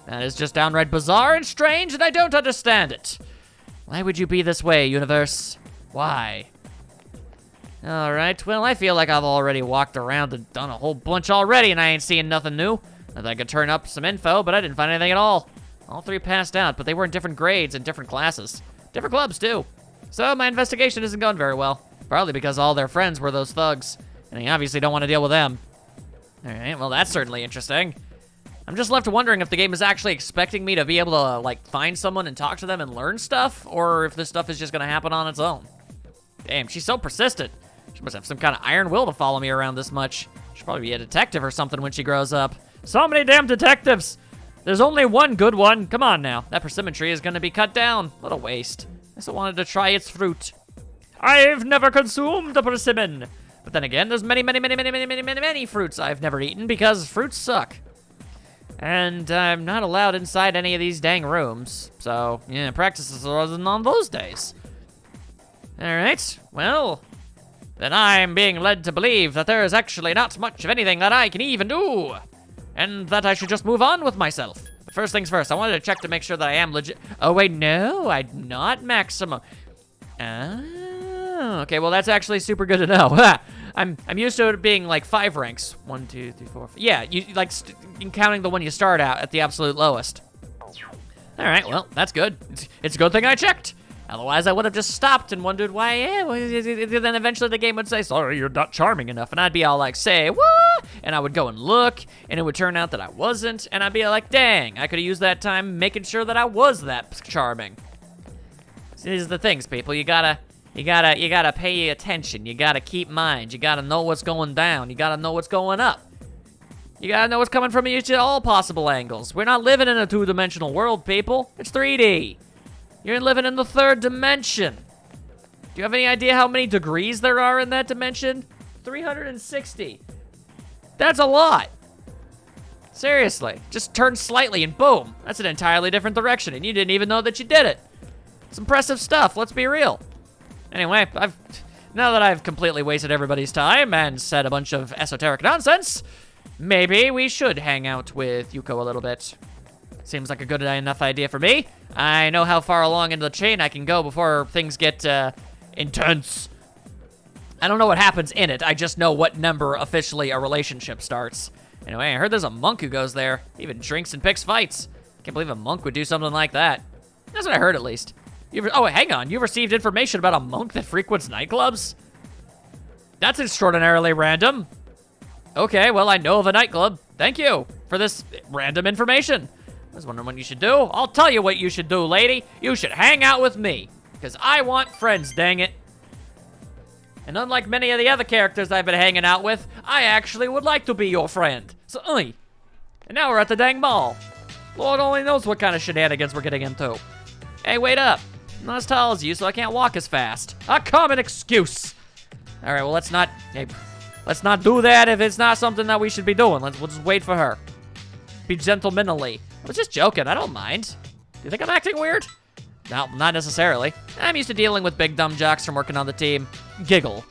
That is just downright bizarre and strange, and I don't understand it. Why would you be this way, universe? Why? Alright, well, I feel like I've already walked around and done a whole bunch already, and I ain't seeing nothing new. I thought I could turn up some info, but I didn't find anything at all. All three passed out, but they were in different grades and different classes. Different clubs, too. So my investigation isn't going very well. Partly because all their friends were those thugs, and I obviously don't want to deal with them. Alright, well, that's certainly interesting. I'm just left wondering if the game is actually expecting me to be able to, like, find someone and talk to them and learn stuff, or if this stuff is just gonna happen on its own. Damn, she's so persistent. She must have some kind of iron will to follow me around this much. She'll probably be a detective or something when she grows up. So many damn detectives. There's only one good one. Come on now. That persimmon tree is gonna be cut down. What a waste. I still wanted to try its fruit. I've never consumed a persimmon. But then again, there's many fruits I've never eaten because fruits suck. And I'm not allowed inside any of these dang rooms. So, yeah, practices wasn't on those days. Alright, well, then I'm being led to believe that there is actually not much of anything that I can even do. And that I should just move on with myself. But first things first, I wanted to check to make sure that I am legit. Oh, wait, no, I'm not maximum. Oh, okay, well, that's actually super good to know. I'm used to it being like 5 ranks. 1, 2, 3, 4, 5. Yeah, you like counting the one you start out at the absolute lowest. All right, well, that's good. It's a good thing I checked. Otherwise, I would have just stopped and wondered why. Yeah, well, then eventually the game would say, "Sorry, you're not charming enough," and I'd be all like, "Say what?" And I would go and look, and it would turn out that I wasn't, and I'd be like, "Dang, I could have used that time making sure that I was that charming." So these are the things, people. You gotta pay attention. You gotta keep mind. You gotta know what's going down. You gotta know what's going up. You gotta know what's coming from you at all possible angles. We're not living in a 2-dimensional world, people. It's 3D. You're living in the 3rd dimension. Do you have any idea how many degrees there are in that dimension? 360. That's a lot. Seriously, just turn slightly and boom. That's an entirely different direction, and you didn't even know that you did it. It's impressive stuff, let's be real. Anyway, now that I've completely wasted everybody's time and said a bunch of esoteric nonsense, maybe we should hang out with Yuko a little bit. Seems like a good enough idea for me. I know how far along into the chain I can go before things get intense. I don't know what happens in it. I just know what number officially a relationship starts. Anyway, I heard there's a monk who goes there. He even drinks and picks fights. Can't believe a monk would do something like that. That's what I heard, at least. Oh, hang on. You've received information about a monk that frequents nightclubs? That's extraordinarily random. Okay, well, I know of a nightclub. Thank you for this random information. I was wondering what you should do. I'll tell you what you should do, lady. You should hang out with me, because I want friends, dang it. And unlike many of the other characters I've been hanging out with, I actually would like to be your friend. So, and now we're at the dang mall. Lord only knows what kind of shenanigans we're getting into. Hey, wait up. I'm not as tall as you, so I can't walk as fast. A common excuse. All right, well, let's not do that if it's not something that we should be doing. We'll just wait for her. Be gentlemanly. I was just joking. I don't mind. Do you think I'm acting weird? No, not necessarily. I'm used to dealing with big dumb jocks from working on the team. Giggle.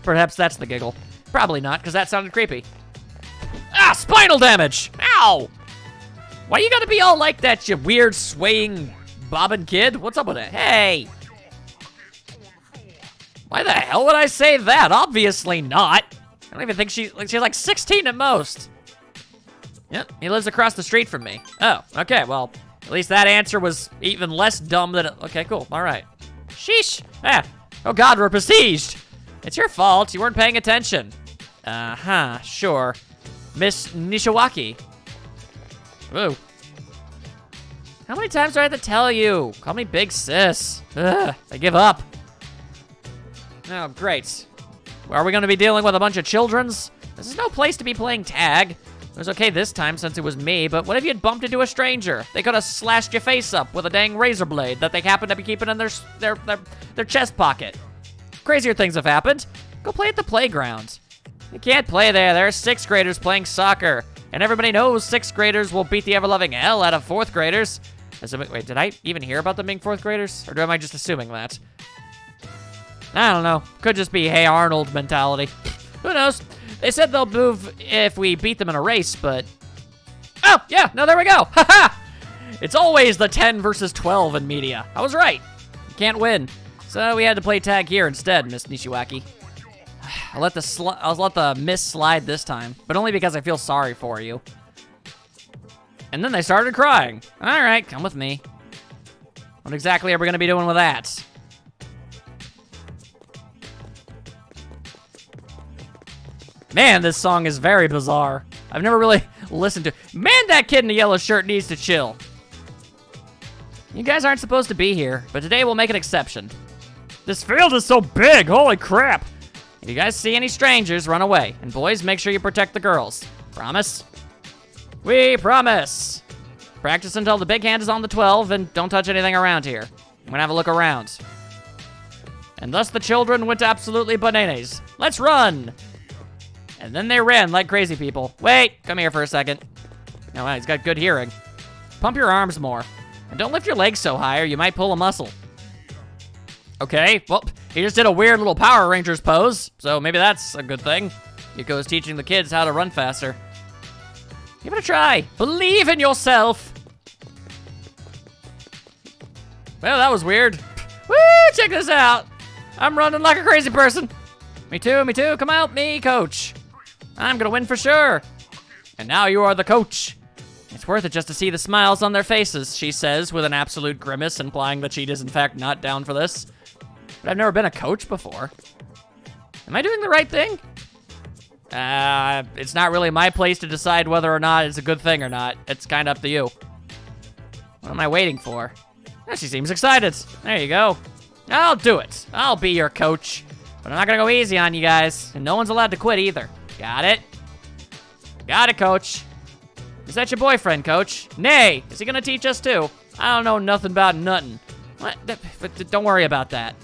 Perhaps that's the giggle. Probably not, because that sounded creepy. Ah, spinal damage! Ow! Why you gotta be all like that, you weird swaying bobbin kid? What's up with it? Hey! Why the hell would I say that? Obviously not. I don't even think she's like 16 at most. Yep, he lives across the street from me. Oh, okay, well, at least that answer was even less dumb than it. Okay, cool, all right. Sheesh, ah, oh God, we're besieged. It's your fault, you weren't paying attention. Uh-huh, sure. Miss Nishiwaki. Whoa. How many times do I have to tell you? Call me Big Sis. Ugh, I give up. Oh, great. Well, are we gonna be dealing with a bunch of childrens? This is no place to be playing tag. It was okay this time since it was me, but what if you'd bumped into a stranger? They could have slashed your face up with a dang razor blade that they happen to be keeping in their chest pocket. Crazier things have happened. Go play at the playground. You can't play there. There are 6th graders playing soccer, and everybody knows 6th graders will beat the ever-loving hell out of 4th graders. Wait, did I even hear about them being 4th graders? Or am I just assuming that? I don't know. Could just be Hey Arnold mentality. Who knows? They said they'll move if we beat them in a race, but... Oh, yeah, no, there we go. Haha! It's always the 10 versus 12 in media. I was right. You can't win. So we had to play tag here instead, Miss Nishiwaki. I'll let the miss slide this time, but only because I feel sorry for you. And then they started crying. All right, come with me. What exactly are we gonna be doing with that? Man, this song is very bizarre. I've never really listened to. Man, that kid in the yellow shirt needs to chill. You guys aren't supposed to be here, but today we'll make an exception. This field is so big, holy crap. If you guys see any strangers, run away. And boys, make sure you protect the girls. Promise? We promise. Practice until the big hand is on the 12, and don't touch anything around here. I'm gonna have a look around. And thus the children went absolutely bananas. Let's run! And then they ran like crazy people. Wait, come here for a second. Oh, wow, he's got good hearing. Pump your arms more. And don't lift your legs so high or you might pull a muscle. Okay, well, he just did a weird little Power Rangers pose, so maybe that's a good thing. Yuko's teaching the kids how to run faster. Give it a try. Believe in yourself. Well, that was weird. Woo, check this out. I'm running like a crazy person. Me too, come out, me, coach. I'm gonna win for sure. And now you are the coach. It's worth it just to see the smiles on their faces, she says with an absolute grimace, implying that she is in fact not down for this. But I've never been a coach before. Am I doing the right thing? It's not really my place to decide whether or not it's a good thing or not. It's kind of up to you. What am I waiting for? Oh, she seems excited. There you go. I'll do it. I'll be your coach. But I'm not gonna go easy on you guys. And no one's allowed to quit either. Got it? Got it, coach. Is that your boyfriend, coach? Nay, is he gonna teach us too? I don't know nothing about nothing. What? But don't worry about that.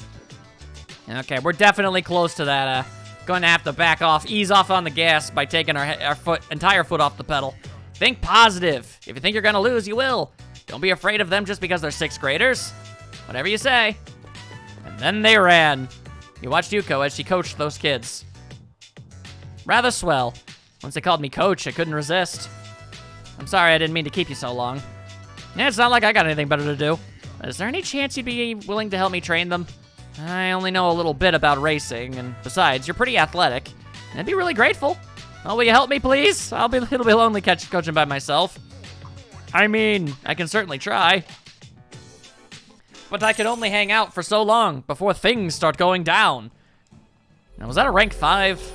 Okay, we're definitely close to that. Going to have to back off, ease off on the gas by taking our entire foot off the pedal. Think positive. If you think you're gonna lose, you will. Don't be afraid of them just because they're 6th graders. Whatever you say. And then they ran. You watched Yuko as she coached those kids. Rather swell. Once they called me coach, I couldn't resist. I'm sorry I didn't mean to keep you so long. Yeah, it's not like I got anything better to do. Is there any chance you'd be willing to help me train them? I only know a little bit about racing, and besides, you're pretty athletic. I'd be really grateful. Oh, will you help me, please? It'll be lonely coaching by myself. I mean, I can certainly try. But I can only hang out for so long before things start going down. Now, was that a rank 5?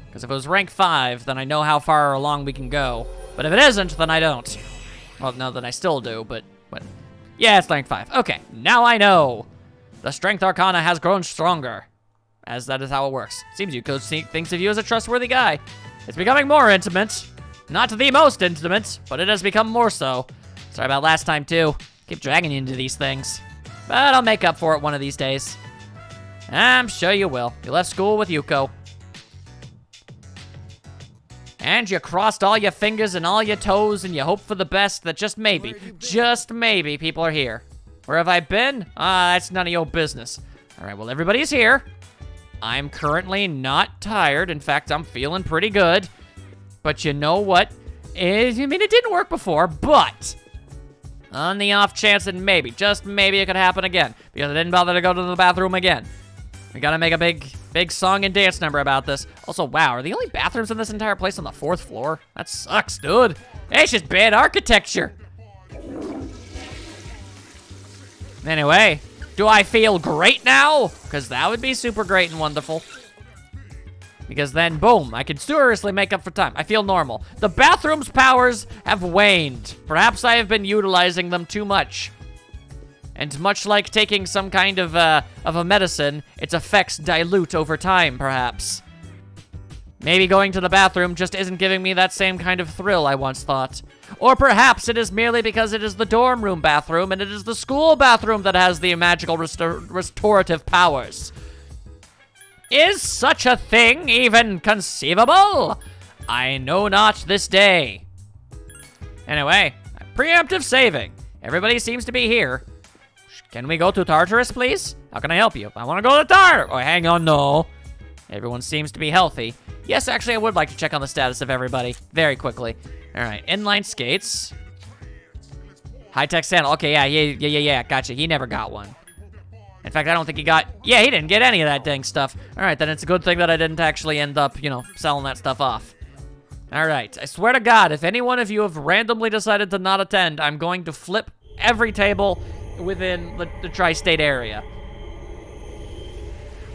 Because if it was rank 5, then I know how far along we can go. But if it isn't, then I don't. Well, no, then I still do, but... Yeah, it's rank 5. Okay, now I know. The Strength Arcana has grown stronger. As that is how it works. Seems Yuko thinks of you as a trustworthy guy. It's becoming more intimate. Not the most intimate, but it has become more so. Sorry about last time, too. Keep dragging you into these things. But I'll make up for it one of these days. I'm sure you will. You left school with Yuko. And you crossed all your fingers and all your toes and you hope for the best that just maybe, people are here. Where have I been? That's none of your business. All right, well, everybody's here. I'm currently not tired. In fact, I'm feeling pretty good. But you know what? I mean, it didn't work before, but on the off chance that maybe, just maybe it could happen again, because I didn't bother to go to the bathroom again. We gotta make a big song and dance number about this. Also, wow, are the only bathrooms in this entire place on the 4th floor? That sucks, dude. It's just bad architecture. Anyway, do I feel great now? Because that would be super great and wonderful. Because then, boom, I can seriously make up for time. I feel normal. The bathroom's powers have waned. Perhaps I have been utilizing them too much. And much like taking some kind of a medicine, its effects dilute over time, perhaps. Maybe going to the bathroom just isn't giving me that same kind of thrill I once thought. Or perhaps it is merely because it is the dorm room bathroom and it is the school bathroom that has the magical restorative powers. Is such a thing even conceivable? I know not this day. Anyway, preemptive saving. Everybody seems to be here. Can we go to Tartarus, please? How can I help you? I want to go to Tartarus. Oh, hang on, no. Everyone seems to be healthy. Yes, actually, I would like to check on the status of everybody very quickly. All right, inline skates. High-tech sandal. Okay, yeah, gotcha. He never got one. In fact, I don't think he got... Yeah, he didn't get any of that dang stuff. All right, then it's a good thing that I didn't actually end up, you know, selling that stuff off. All right, I swear to God, if any one of you have randomly decided to not attend, I'm going to flip every table within the tri-state area.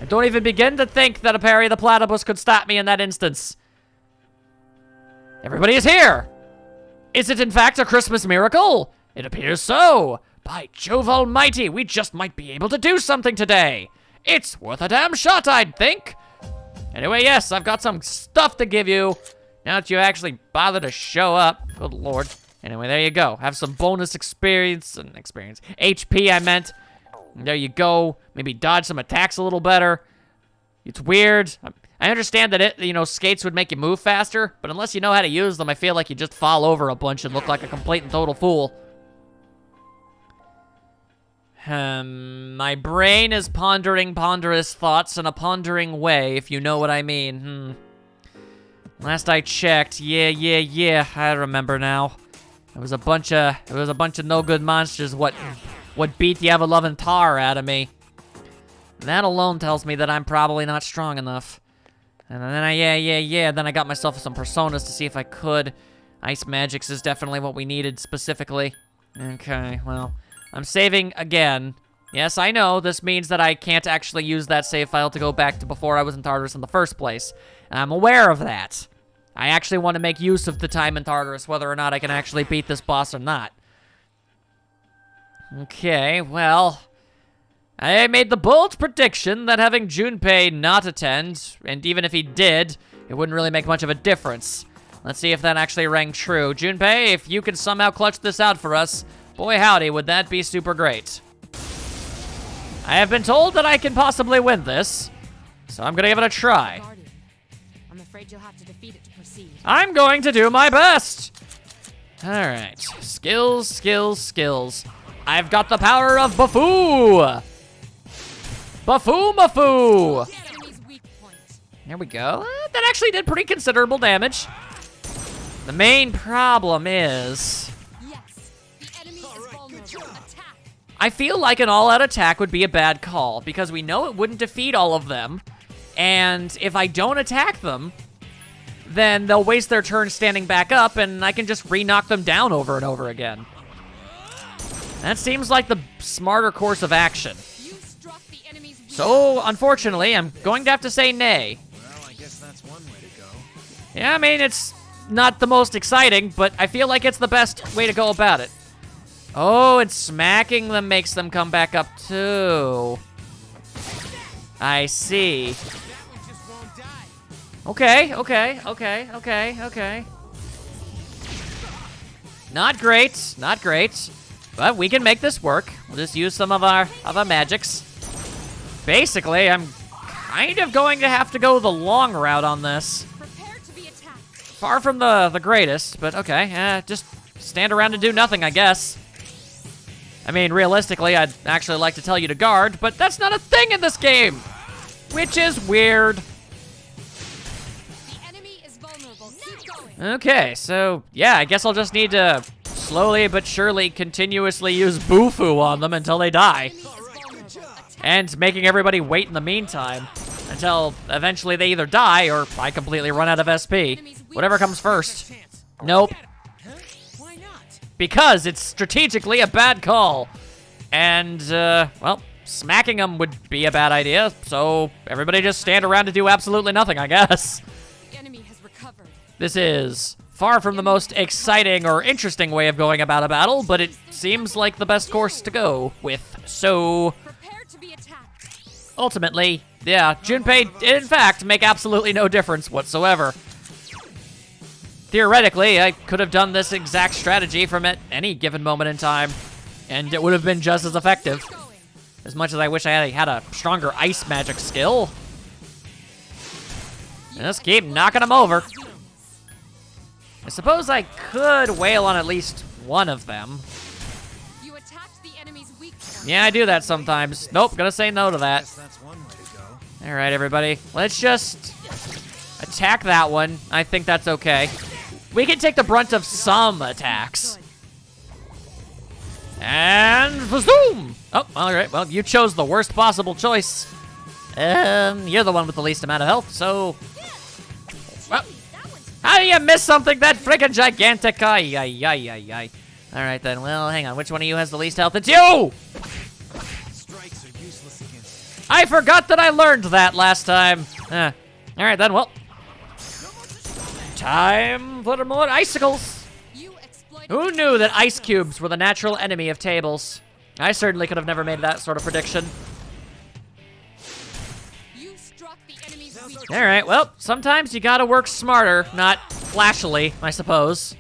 I don't even begin to think that a Perry the Platypus could stop me in that instance. Everybody is here! Is it in fact a Christmas miracle? It appears so. By Jove Almighty, we just might be able to do something today. It's worth a damn shot, I'd think. Anyway, yes, I've got some stuff to give you. Now that you actually bother to show up. Good lord. Anyway, there you go. Have some bonus experience. HP, I meant. There you go. Maybe dodge some attacks a little better. It's weird. I understand that skates would make you move faster, but unless you know how to use them, I feel like you just fall over a bunch and look like a complete and total fool. My brain is pondering ponderous thoughts in a pondering way, if you know what I mean. Last I checked, yeah, I remember now. It was a bunch of no good monsters what beat the ever-loving tar out of me. That alone tells me that I'm probably not strong enough. And then then I got myself some personas to see if I could. Ice magics is definitely what we needed specifically. Okay, well, I'm saving again. Yes, I know, this means that I can't actually use that save file to go back to before I was in Tartarus in the first place. And I'm aware of that. I actually want to make use of the time in Tartarus, whether or not I can actually beat this boss or not. Okay, well, I made the bold prediction that having Junpei not attend, and even if he did, it wouldn't really make much of a difference. Let's see if that actually rang true. Junpei, if you can somehow clutch this out for us, boy howdy, would that be super great. I have been told that I can possibly win this, so I'm gonna give it a try. Guardian. I'm afraid you'll have to defeat it to proceed. I'm going to do my best. All right, skills. I've got the power of Bafoo. Bafoo. Enemy's weak point. There we go. That actually did pretty considerable damage. The main problem is... Yes, the enemy is vulnerable. Attack. I feel like an all-out attack would be a bad call, because we know it wouldn't defeat all of them, and if I don't attack them, then they'll waste their turn standing back up, and I can just re-knock them down over and over again. That seems like the smarter course of action. You struck the enemy's weak. So, unfortunately, I'm going to have to say nay. Well, I guess that's one way to go. Yeah, I mean, it's not the most exciting, but I feel like it's the best way to go about it. Oh, and smacking them makes them come back up, too. I see. Okay. Not great. But we can make this work. We'll just use some of our magics. Basically, I'm kind of going to have to go the long route on this. Prepare to be attacked. Far from the greatest, but okay. Just stand around and do nothing, I guess. I mean, realistically, I'd actually like to tell you to guard, but that's not a thing in this game, which is weird. The enemy is vulnerable. Keep going. Okay, so yeah, I guess I'll just need to slowly but surely continuously use Bufu on them until they die. Enemy is vulnerable. Attack. And making everybody wait in the meantime until eventually they either die or I completely run out of SP. Whatever comes first. Nope. Huh? Why not? Because it's strategically a bad call. And, well, smacking them would be a bad idea, so everybody just stand around to do absolutely nothing, I guess. The enemy has recovered. This is far from the most exciting or interesting way of going about a battle, but it seems like the best course to go with. So, Prepare to be attacked. ultimately, yeah, Junpei did in fact make absolutely no difference whatsoever. Theoretically, I could have done this exact strategy from at any given moment in time, and it would have been just as effective. Going. As much as I wish I had a stronger ice magic skill. Just keep knocking them over. I suppose I could wail on at least one of them. You attacked the enemy's weak point. Yeah, I do that sometimes. Nope, gonna say no to that. Guess that's one way to go. All right, everybody. Let's just attack that one. I think that's okay. We can take the brunt of some attacks. And zoom! Oh, all right. Well, you chose the worst possible choice. You're the one with the least amount of health, so... Well, how do you miss something that freaking gigantic? Ay, ay, ay, ay, ay. All right, then. Well, hang on. Which one of you has the least health? It's you! Strikes are useless against I forgot that I learned that last time. All right, then. Well, time for more icicles. You exploited. Who knew that ice cubes were the natural enemy of tables? I certainly could have never made that sort of prediction. You struck the enemy's weak point. All right, well, sometimes you gotta work smarter, not flashily, I suppose.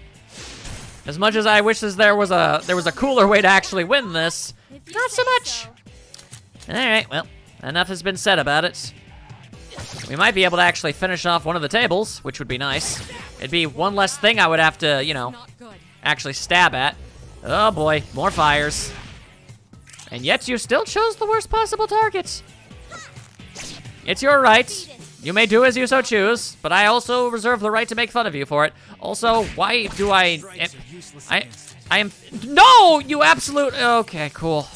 As much as I wish there was a cooler way to actually win this, not so much. All right, well, enough has been said about it. We might be able to actually finish off one of the tables, which would be nice. It'd be one less thing I would have to, you know, Not good. actually stab at. Oh boy, more fires. And yet you still chose the worst possible target. It's your right. You may do as you so choose, but I also reserve the right to make fun of you for it. Also, why do I... strikes are useless I against am... No, you absolute... Okay, cool.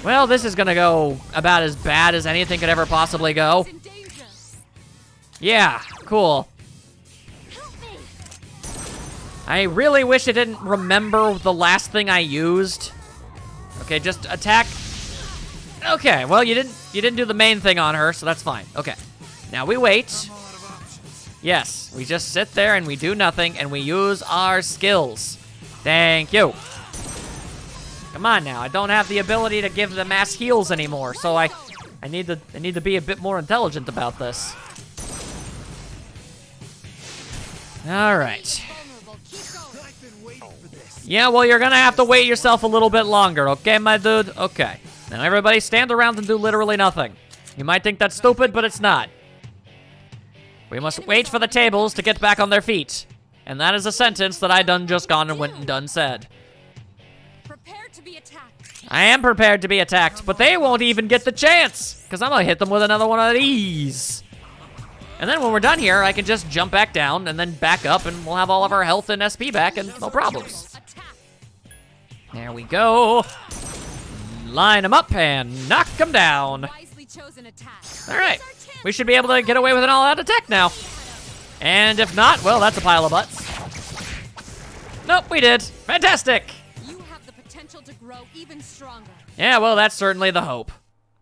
Well, this is gonna go about as bad as anything could ever possibly go. In danger. Yeah, cool. I really wish I didn't remember the last thing I used. Okay, just attack. Okay, well you didn't do the main thing on her, so that's fine. Okay. Now we wait. a lot of options. Yes, we just sit there and we do nothing and we use our skills. Thank you. Come on now, I don't have the ability to give the mass heals anymore, so I need to be a bit more intelligent about this. All right. Vulnerable. Keep going. I've been waiting for this. Yeah, well, you're gonna have to wait yourself a little bit longer, okay, my dude? Okay. Now everybody stand around and do literally nothing. You might think that's stupid, but it's not. We must wait for the tables to get back on their feet. And that is a sentence that I done just gone and went and done said. Prepare to be attacked. I am prepared to be attacked, but they won't even get the chance, because I'm gonna hit them with another one of these. And then when we're done here, I can just jump back down and then back up, and we'll have all of our health and SP back, and no problems. Attack. There we go. Line them up and knock them down. Wisely chosen attack. All right, we should be able to get away with an all-out attack now. And if not, well, that's a pile of butts. Nope, we did. Fantastic. You have the potential to grow even stronger. Yeah, well, that's certainly the hope.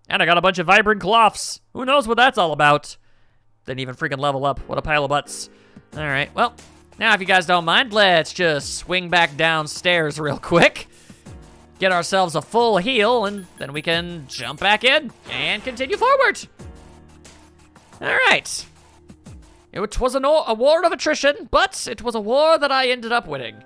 And I got a bunch of vibrant cloths. Who knows what that's all about? Didn't even freaking level up. What a pile of butts. All right, well, now if you guys don't mind, let's just swing back downstairs real quick. Get ourselves a full heal, and then we can jump back in and continue forward. All right. It was a war of attrition, but it was a war that I ended up winning.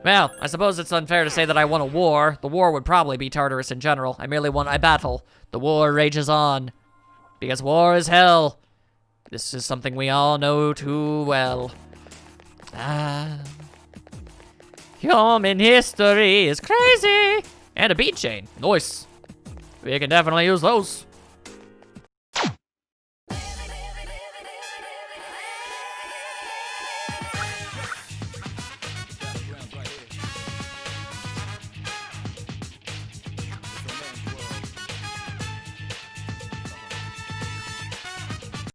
Well, I suppose it's unfair to say that I won a war. The war would probably be Tartarus in general. I merely won a battle. The war rages on. Because war is hell. This is something we all know too well. Human history is crazy. And a beat chain. Nice. We can definitely use those.